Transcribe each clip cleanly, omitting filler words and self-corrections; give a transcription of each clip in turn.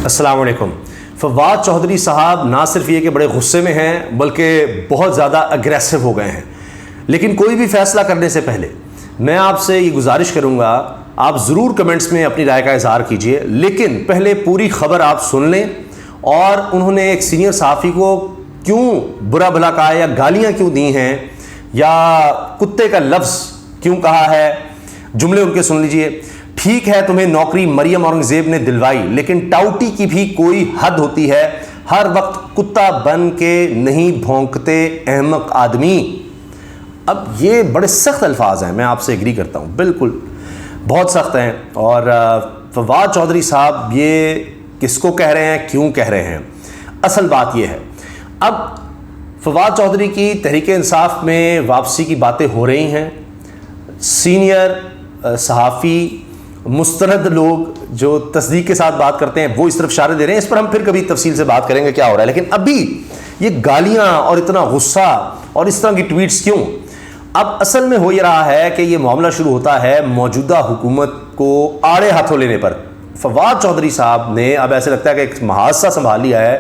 अस्सलाम वालेकुम। फवाद चौधरी साहब ना सिर्फ ये कि बड़े गुस्से में हैं बल्कि बहुत ज़्यादा अग्रेसिव हो गए हैं। लेकिन कोई भी फैसला करने से पहले मैं आपसे ये गुजारिश करूँगा, आप ज़रूर कमेंट्स में अपनी राय का इज़हार कीजिए, लेकिन पहले पूरी खबर आप सुन लें। और उन्होंने एक सीनियर सहाफ़ी को क्यों बुरा भला कहा या गालियाँ क्यों दी हैं या कुत्ते का लफ्ज़ क्यों कहा है, जुमले उनके सुन लीजिए। ठीक है, तुम्हें नौकरी मरियम औरंगजेब ने दिलवाई, लेकिन टाउटी की भी कोई हद होती है। हर वक्त कुत्ता बन के नहीं भौंकते अहमक आदमी। अब ये बड़े सख्त अल्फाज हैं, मैं आपसे एग्री करता हूँ, बिल्कुल बहुत सख्त हैं। और फवाद चौधरी साहब ये किसको कह रहे हैं, क्यों कह रहे हैं, असल बात यह है। अब फवाद चौधरी की तहरीक इंसाफ में वापसी की बातें हो रही हैं। सीनियर सहाफ़ी मुस्तनद लोग जो तस्दीक के साथ बात करते हैं वो इस तरफ इशारे दे रहे हैं। इस पर हम फिर कभी तफसील से बात करेंगे क्या हो रहा है। लेकिन अभी ये गालियां और इतना गुस्सा और इस तरह की ट्वीट्स क्यों? अब असल में हो ये रहा है कि ये मामला शुरू होता है मौजूदा हुकूमत को आड़े हाथों लेने पर। फवाद चौधरी साहब ने अब ऐसे लगता है कि एक महादसा संभाल लिया है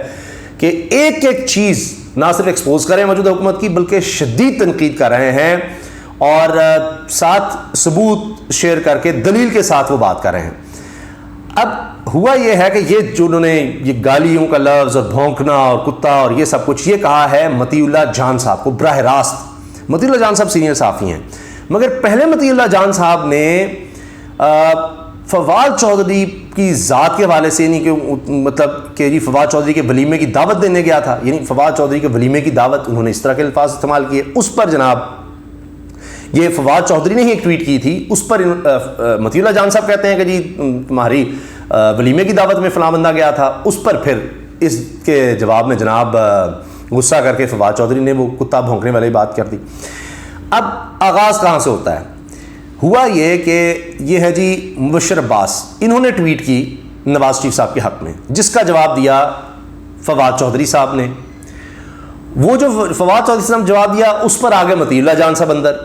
कि एक एक चीज़ ना सिर्फ एक्सपोज करें मौजूदा हुकूमत की, बल्कि शदीद तनकीद कर रहे हैं और साथ सबूत शेयर करके दलील के साथ वो बात कर रहे हैं। अब हुआ ये है कि ये जो उन्होंने ये गालियों का लफ्ज़ और भौंकना और कुत्ता और ये सब कुछ ये कहा है मतीउल्लाह जान साहब को बराह रास्त। मतीउल्लाह जान साहब सीनियर सहाफ़ी हैं, मगर पहले मतीउल्लाह जान साहब ने फवाद चौधरी की ज़ात के हवाले से, यानी कि मतलब कि जी फवाद चौधरी के वलीमे की दावत देने गया था, यानी फवाद चौधरी के वलीमे की दावत, उन्होंने इस तरह के अल्फाज इस्तेमाल किए। उस पर जनाब ये फवाद चौधरी ने ही एक ट्वीट की थी, उस पर मतीउल्लाह जान साहब कहते हैं कि जी तुम्हारी वलीमे की दावत में फलां बंदा गया था। उस पर फिर इसके जवाब में जनाब गुस्सा करके फवाद चौधरी ने वो कुत्ता भौंकने वाली बात कर दी। अब आगाज़ कहाँ से होता है? हुआ ये कि ये है जी मुबशर अब्बास, इन्होंने ट्वीट की नवाज शरीफ साहब के हक़ में, जिसका जवाब दिया फवाद चौधरी साहब ने। वो जो फवाद चौधरी साहब ने जवाब दिया उस पर आ गए मतीउल्लाह जान साहब अंदर।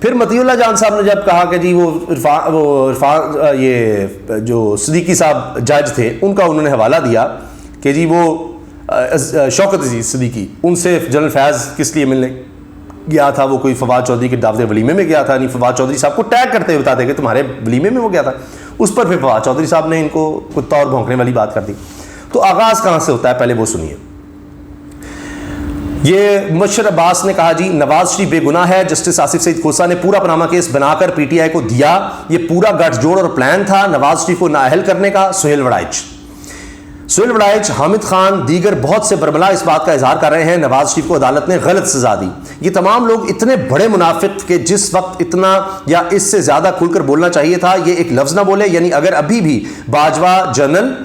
फिर मतीउल्लाह जान साहब ने जब कहा कि जी वो इरफान ये जो सिद्दीकी साहब जज थे उनका उन्होंने हवाला दिया कि जी वो शौकत अजीज़ सिद्दीकी, उनसे जनरल फैज़ किस लिए मिलने गया था, वो कोई फवाद चौधरी के दावत वलीमे में गया था, नहीं फवाद चौधरी साहब को टैग करते हुए बताते कि तुम्हारे वलीमे में वो गया था। उस पर फिर फवाद चौधरी साहब ने इनको कुत्ता और भौंकने वाली बात कर दी। तो आगाज़ कहाँ से होता है, पहले वो सुनिए। ये मुबशर अब्बास ने कहा जी नवाज शरीफ बेगुनाह है, जस्टिस आसिफ सईद खोसा ने पूरा पनामा केस बनाकर पीटीआई को दिया, ये पूरा गठजोड़ और प्लान था नवाज शरीफ को नाअहल करने का। सुहेल वड़ाइच, हामिद खान, दीगर बहुत से बरमला इस बात का इजहार कर रहे हैं नवाज शरीफ को अदालत ने गलत सजा दी। ये तमाम लोग इतने बड़े मुनाफिक के जिस वक्त इतना या इससे ज्यादा खुलकर बोलना चाहिए था ये एक लफ्ज ना बोले। यानी अगर अभी भी बाजवा जनरल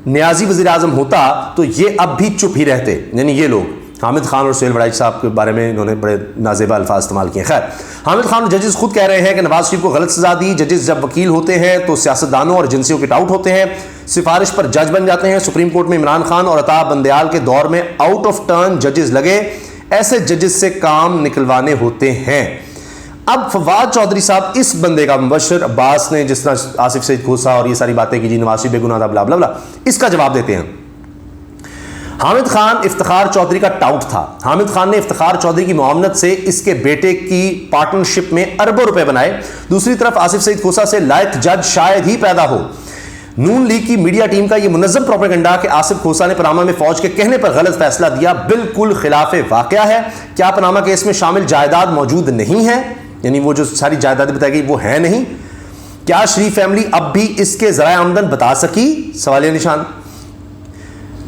न्याजी वजीर आजम होता तो ये अब भी चुप ही रहते। यानी ये लोग हामिद खान और सुहेल वड़ाइच साहब के बारे में इन्होंने बड़े नाजेबा अल्फाज इस्तेमाल किए। खैर, हामिद खान और जजेस खुद कह रहे हैं कि नवाज शरीफ को गलत सजा दी। जजेस जब वकील होते हैं तो सियासतदानों और एजेंसियों के आउट होते हैं, सिफारिश पर जज बन जाते हैं। सुप्रीम कोर्ट में इमरान खान और अता बंदयाल के दौर में आउट ऑफ टर्न जजेस लगे, ऐसे जजेस से काम निकलवाने होते हैं। अब फवाद चौधरी साहब इस बंदे का, मुबशर अब्बास ने जिस तरह आसिफ सईद खोसा और ये सारी बातें की जी नवाज शरीफ बेगुनाह था ब्ला ब्ला ब्ला, इसका जवाब देते हैं। हामिद खान इफ्तिखार चौधरी का टाउट था। हामिद खान ने इफ्तिखार चौधरी की मुआवनत से इसके बेटे की पार्टनरशिप में अरबों रुपए बनाए। दूसरी तरफ आसिफ सईद खोसा से लायक जज शायद ही पैदा हो। नून लीग की मीडिया टीम का यह मुनज़्ज़म प्रोपेगेंडा कि आसिफ खोसा ने पनामा में फौज के कहने पर गलत फैसला दिया बिल्कुल खिलाफे वाक़या है। क्या पनामा केस में शामिल जायदाद मौजूद नहीं है? यानी वो जो सारी जायदादें बताई गई वो है नहीं। क्या शरीफ फैमिली अब भी इसके ज़राए आमदन बता सकी? सवालिया निशान।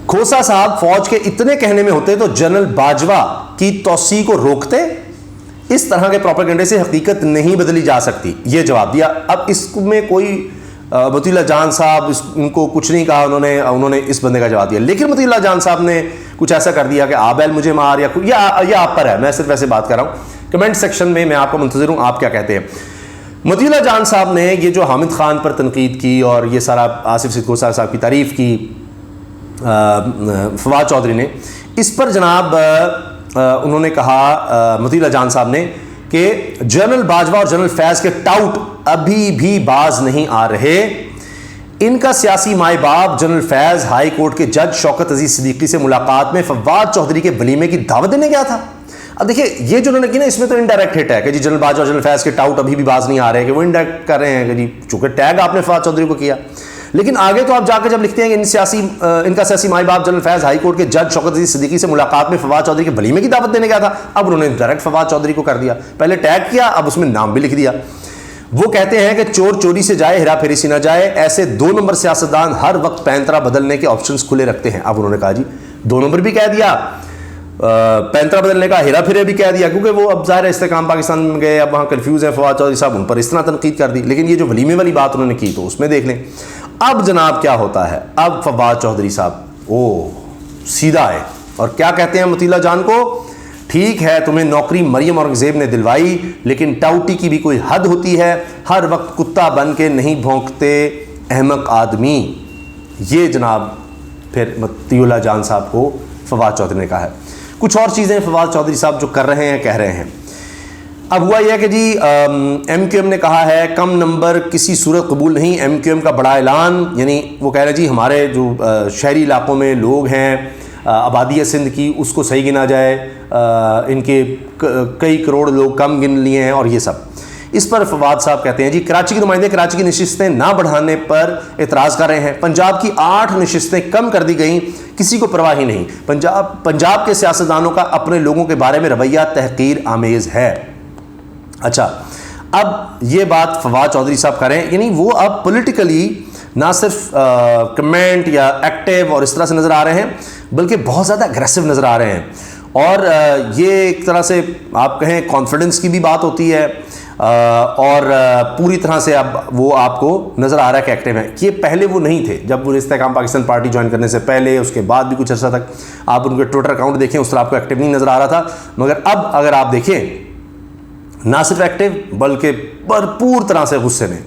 खोसा साहब फौज के इतने कहने में होते तो जनरल बाजवा की तौसी को रोकते। इस तरह के प्रोपेगेंडे से हकीकत नहीं बदली जा सकती, ये जवाब दिया। अब इसमें कोई मतीउल्लाह जान साहब उनको कुछ नहीं कहा, उन्होंने इस बंदे का जवाब दिया। लेकिन मतीउल्लाह जान साहब ने कुछ ऐसा कर दिया कि आबैल मुझे मार या आप पर है, मैं सिर्फ ऐसे बात कर रहा हूँ। कमेंट सेक्शन में मैं आपको मुंतज़िर हूँ, आप क्या कहते हैं। मतीउल्लाह जान साहब ने ये जो हामिद खान पर तनकीद की और ये सारा आसिफ सईद खोसा साहब की तारीफ़ की फवाद चौधरी ने, इस पर जनाब उन्होंने कहा मतीउल्लाह जान साहब ने कि जनरल बाजवा और जनरल फैज़ के टाउट अभी भी बाज नहीं आ रहे। इनका सियासी माए बाप जनरल फैज़ हाई कोर्ट के जज शौकत अजीज सिद्दीकी से मुलाकात में फवाद चौधरी के वलीमे की दावत देने गया था। अब देखिए ये जो उन्होंने की ना, इसमें तो इनडायरेक्ट हिट है कि जी जनरल बाजवा जनरल फैज़ के टाउट अभी भी बाज नहीं आ रहे कि वो इनडायरेक्ट कर रहे हैं कि जी चूंकि टैग आपने फवाद चौधरी को किया। लेकिन आगे तो आप जाकर जब लिखते हैं कि इनका सियासी माए बाप जनरल फैज़ हाई कोर्ट के जज शौकत अजीज सिद्दीकी से मुलाकात में फवाद चौधरी के वलीमे की दावत देने गया था, अब उन्होंने डायरेक्ट फवाद चौधरी को कर दिया। पहले टैग किया, अब उसमें नाम भी लिख दिया। वो कहते हैं कि चोर चोरी से जाए हेरा फेरी से ना जाए, ऐसे 2 नंबर सियासतदान हर वक्त पैंतरा बदलने के ऑप्शंस खुले रखते हैं। अब उन्होंने कहा जी 2 नंबर भी कह दिया, पैंतरा बदलने का हेरा फेरी भी कह दिया, क्योंकि वो अब ज़ाहिर है इस्तेकाम पाकिस्तान में गए, अब वहाँ कन्फ्यूज़ है फवाद चौधरी साहब, उन पर इस तरह तनकीद कर दी। लेकिन ये जो वलीमे वाली बात उन्होंने की तो उसमें देख लें। अब जनाब क्या होता है, अब फवाद चौधरी साहब सीधा है और क्या कहते हैं मतीला जान को, ठीक है तुम्हें नौकरी मरियम औरंगजेब ने दिलवाई, लेकिन टाउटी की भी कोई हद होती है, हर वक्त कुत्ता बन के नहीं भौंकते अहमक आदमी। ये जनाब फिर मतीउल्लाह जान साहब को फवाद चौधरी ने कहा है। कुछ और चीज़ें फवाद चौधरी साहब जो कर रहे हैं, कह रहे हैं। अब हुआ यह कि जी MQM ने कहा है कम नंबर किसी सूरत कबूल नहीं। MQM का बड़ा ऐलान, यानी वो कह रहे हैं जी हमारे जो शहरी इलाकों में लोग हैं, आबादी है सिंध की, उसको सही गिना जाए, इनके कई करोड़ लोग कम गिन लिए हैं और ये सब। इस पर फवाद साहब कहते हैं जी कराची के नुमाइंदे कराची की नशिस्तें ना बढ़ाने पर एतराज़ कर रहे हैं। पंजाब की 8 नशिस्तें कम कर दी गई, किसी को परवाह ही नहीं। पंजाब के सियासतदानों का अपने लोगों के बारे में रवैया तहकीर आमेज़ है। अच्छा, अब ये बात फवाद चौधरी साहब करें, यानी वो अब पॉलिटिकली ना सिर्फ कमेंट या एक्टिव और इस तरह से नज़र आ रहे हैं, बल्कि बहुत ज़्यादा अग्रेसिव नज़र आ रहे हैं। और ये एक तरह से आप कहें कॉन्फिडेंस की भी बात होती है, और पूरी तरह से अब वो आपको नज़र आ रहा है कि एक्टिव है। ये पहले वो नहीं थे, जब वो इस्तेकाम पाकिस्तान पार्टी ज्वाइन करने से पहले, उसके बाद भी कुछ अर्सा तक आप उनके ट्विटर अकाउंट देखें, उस तरह आपको एक्टिव नहीं नज़र आ रहा था। मगर अब अगर आप देखें, ना सिर्फ एक्टिव बल्कि भरपूर तरह से गुस्से में।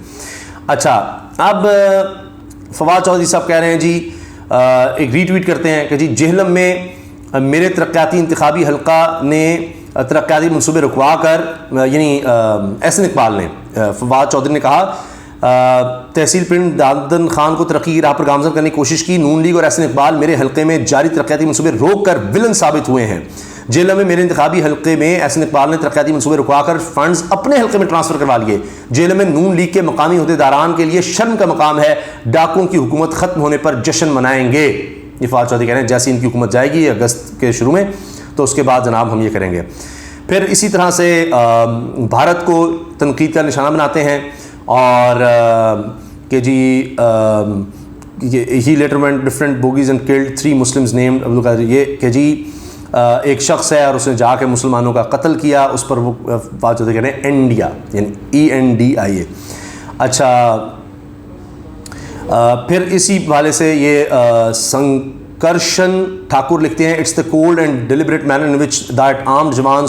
अच्छा, अब फवाद चौधरी साहब कह रहे हैं जी, एक रीट्वीट करते हैं कि जी जेहलम में मेरे तरक्याती इंतखाबी हल्का ने तरक्याती मनसूबे रुकवा कर, यानी एहसन इकबाल ने, फवाद चौधरी ने कहा तहसील पिंड दादन खान को तरक्की की राह पर गामजन करने की कोशिश की। नून लीग और एहसन इकबाल मेरे हल्के में जारी तरक्याती मनसूबे रोक कर विलन साबित हुए हैं। जेल में मेरे इंतखाबी हल्के में एहसन इकबाल ने तरक्याती मनसूबे रुकवाकर फंड्स अपने हल्के में ट्रांसफर करवा लिए। जेल में नून लीग के मकामी अहदेदारान के लिए शर्म का मकाम है, डाकुओं की हुकूमत खत्म होने पर जश्न मनाएंगे। ये फवाद चौधरी कह रहे हैं जैसी इनकी हुकूमत जाएगी अगस्त के शुरू में, तो उसके बाद जनाब हम ये करेंगे। फिर इसी तरह से भारत को तनकीद का निशाना बनाते हैं और कि जी he later went different bogies and killed 3 Muslims named Abdul Kadir. ये कि जी एक शख्स है और उसने जाके मुसलमानों का कत्ल किया, उस पर वो बात होते कह रहे हैं इंडिया, यानी ENDIA। अच्छा, फिर इसी वाले से ये संकर्षण ठाकुर लिखते हैं it's the cold and deliberate manner in which that armed जवान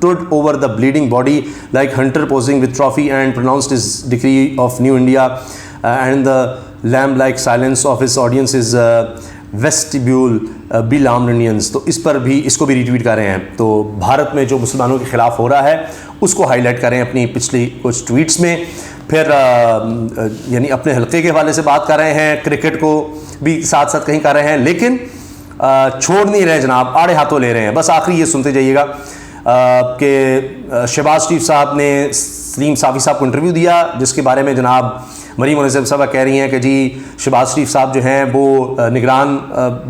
stood over the bleeding body like hunter posing with trophy and pronounced his decree of new India and the lamb-like silence of his audience is vestibule Balaam Indians. तो इस पर भी, इसको भी retweet कर रहे हैं। तो भारत में जो मुसलमानों के ख़िलाफ़ हो रहा है उसको हाईलाइट करें अपनी पिछली कुछ ट्वीट्स में। फिर यानी अपने हल्के के हवाले से बात कर रहे हैं, क्रिकेट को भी साथ साथ कहीं कर रहे हैं, लेकिन छोड़ नहीं रहे जनाब, आड़े हाथों ले रहे हैं। बस आखिरी ये सुनते जाइएगा कि शहबाज शरीफ साहब ने सलीम साफ़ी साहब को इंटरव्यू दिया, जिसके बारे में जनाब मरीम औरंगज़ेब साहबा कह रही हैं कि जी शहबाज शरीफ साहब जो हैं वो निगरान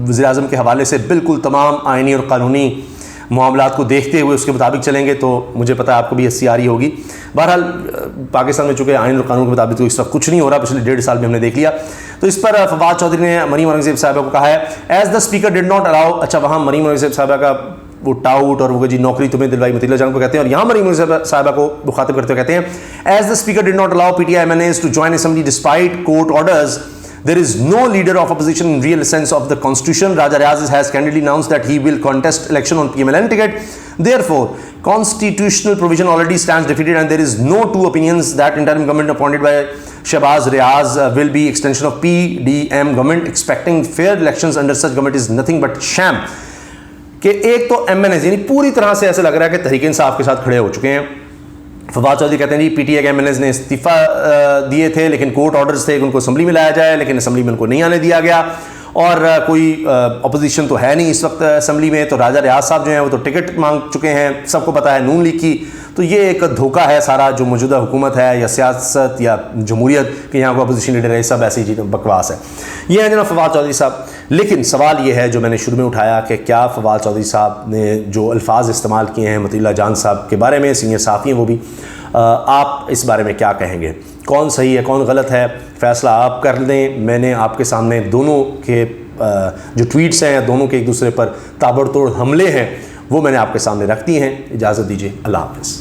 वज़ीर-ए-आज़म के हवाले से बिल्कुल तमाम आइनी और क़ानूनी मामलात को देखते हुए उसके मुताबिक चलेंगे। तो मुझे पता है आपको भी हंसी आ रही होगी। बहरहाल पाकिस्तान में चूँकि आइन और कानून के मुताबिक तो इस वक्त कुछ नहीं हो रहा, पिछले 1.5 साल में हमने देख लिया। तो इस पर फवाद चौधरी ने मरीम औरंगज़ेब साहबा को कहा है as the speaker did not allow. अच्छा, वहाँ मरीम औरंगज़ेब साहबा का वो टाउट और वो जी नौकरी तुम्हें दिलवाई मतीला जान को कहते हैं, और यहाँ मरीम औरंगज़ेब साहबा को मुखातिब करते हुए कहते हैं as the speaker did not allow PTI MNAs to join assembly despite court orders there is no leader of opposition in real sense of the constitution. Raja Riaz has candidly announced that he will contest election on PMLN ticket. Therefore, constitutional provision already stands defeated and there is no two opinions that interim government appointed by Shahbaz Riaz will be extension of PDM government. Expecting fair elections under such government is nothing but sham. कि एक तो MNAs यानी पूरी तरह से ऐसा लग रहा है कि तहरीक इंसाफ के साथ खड़े हो चुके हैं, फवाद चौधरी कहते हैं जी पीटीआई के एमएलएज ने इस्तीफ़ा दिए थे, लेकिन कोर्ट ऑर्डर्स थे कि उनको असम्बली में लाया जाए, लेकिन असम्बली में उनको नहीं आने दिया गया। और कोई अपोजिशन तो है नहीं इस वक्त असम्बली में, तो राजा रियाज साहब जो हैं वो तो टिकट मांग चुके हैं, सबको पता है नून लीग की। तो ये एक धोखा है सारा जो मौजूदा हुकूमत है या सियासत या जमहूरियत कि यहाँ को अपोजिशन लीडर है, सब ऐसी चीज़ बकवास है। ये है जनाब फवाद चौधरी साहब। लेकिन सवाल ये है जो मैंने शुरू में उठाया कि क्या फवाद चौधरी साहब ने जो अल्फाज इस्तेमाल किए हैं मतीउल्लाह जान साहब के बारे में, सीनियर साफ़ी हैं वो भी, आप इस बारे में क्या कहेंगे? कौन सही है कौन गलत है, फ़ैसला आप कर लें। मैंने आपके सामने दोनों के जो ट्वीट्स हैं, दोनों के एक दूसरे पर ताबड़तोड़ हमले हैं, वो मैंने आपके सामने रख दी हैं। इजाज़त दीजिए, अल्लाह हाफ़िज़।